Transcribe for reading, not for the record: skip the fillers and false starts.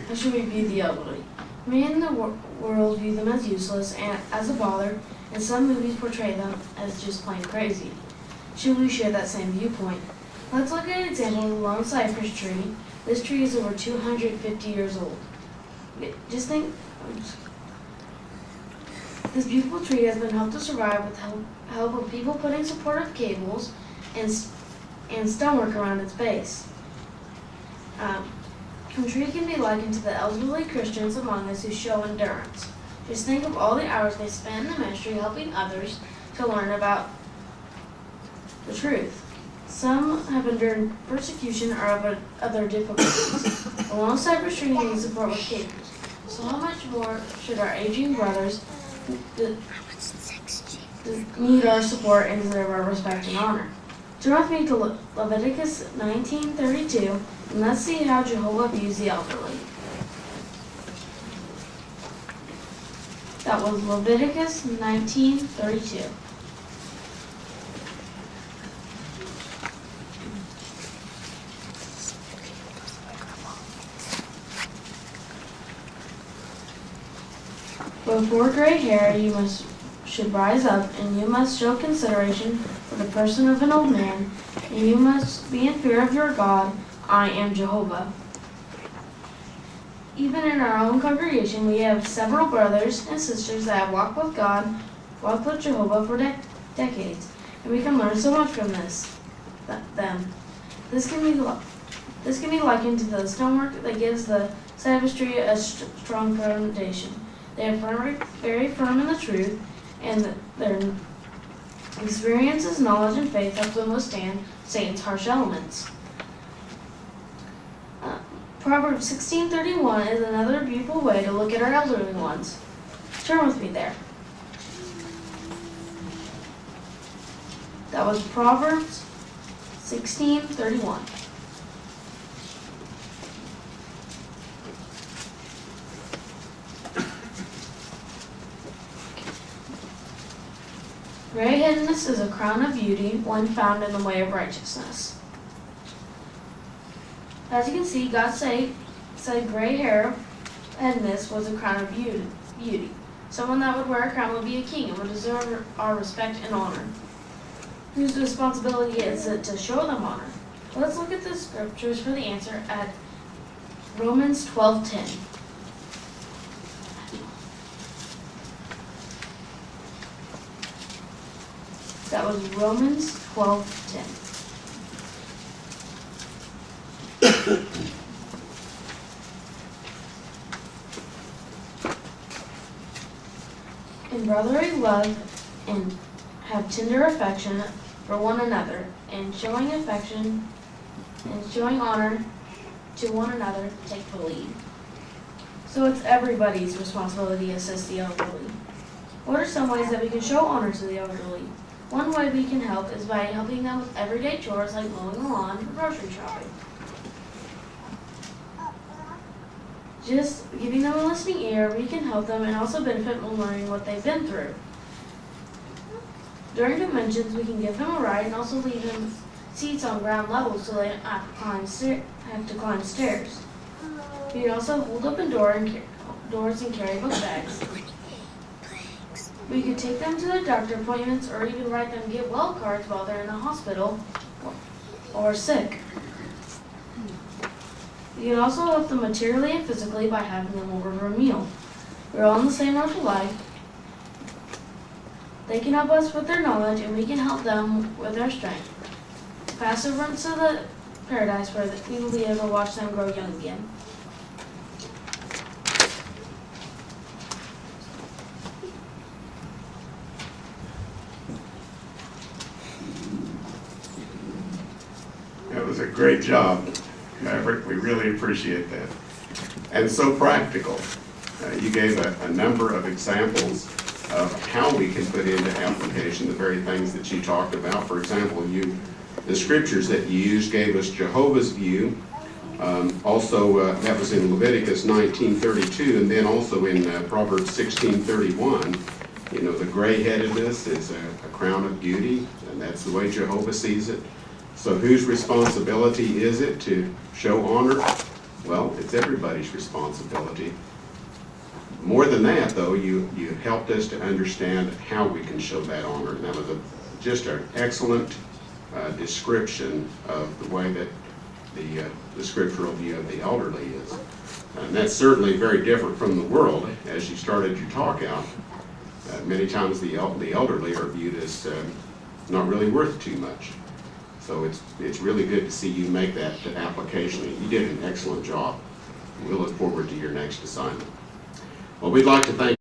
How should we view the elderly? Many in the world view them as useless and as a bother, and some movies portray them as just plain crazy. Should we share that same viewpoint? Let's look at an example of the lone cypress tree. This tree is over 250 years old. Just think, this beautiful tree has been helped to survive with help of people putting supportive cables and stonework around its base. The tree can be likened to the elderly Christians among us who show endurance. Just think of all the hours they spend in the ministry helping others to learn about the truth. Some have endured persecution or other difficulties. The lone cypress tree needs support with cables. So how much more should our aging brothers need our support and deserve our respect and honor? Turn with me to Leviticus 19:32, and let's see how Jehovah views the elderly. That was Leviticus 19:32. Before gray hair, should rise up, and you must show consideration for the person of an old man, and you must be in fear of your God. I am Jehovah. Even in our own congregation, we have several brothers and sisters that have walked with God, walked with Jehovah for decades, and we can learn so much from them. This can be likened to the stonework that gives the cypress tree a strong foundation. They are very firm in the truth, and their experiences, knowledge, and faith help them withstand Satan's harsh elements. Proverbs 16:31 is another beautiful way to look at our elderly ones. Turn with me there. That was Proverbs 16:31. Gray-headedness is a crown of beauty when found in the way of righteousness. As you can see, God said gray-headedness was a crown of beauty. Someone that would wear a crown would be a king and would deserve our respect and honor. Whose responsibility is it to show them honor? Let's look at the scriptures for the answer at Romans 12:10. That was Romans 12:10. In brotherly love and have tender affection for one another, and showing affection and showing honor to one another, take the lead. So it's everybody's responsibility to assist the elderly. What are some ways that we can show honor to the elderly? One way we can help is by helping them with everyday chores like mowing the lawn or grocery shopping. Just giving them a listening ear, we can help them and also benefit from learning what they've been through. During conventions, we can give them a ride and also leave them seats on ground level so they don't have to climb stairs. We can also hold open doors and carry book bags. We could take them to their doctor appointments or even write them get well cards while they're in the hospital or sick. We can also help them materially and physically by having them over for a meal. We're all on the same road to life. They can help us with their knowledge, and we can help them with their strength. Pass over into the paradise where we will be able to watch them grow young again. That was a great job, Maverick. We really appreciate that. And so practical. You gave a number of examples of how we can put into application the very things that you talked about. For example, the scriptures that you used gave us Jehovah's view. Also, that was in Leviticus 19:32, and then also in Proverbs 16:31. You know, the gray-headedness is a crown of beauty, and that's the way Jehovah sees it. So whose responsibility is it to show honor? Well, it's everybody's responsibility. More than that, though, you helped us to understand how we can show that honor. And that was just an excellent description of the way that the scriptural view of the elderly is. And that's certainly very different from the world. As you started your talk out, many times the elderly are viewed as not really worth too much. So it's really good to see you make that application. You did an excellent job. We'll look forward to your next assignment. Well, we'd like to thank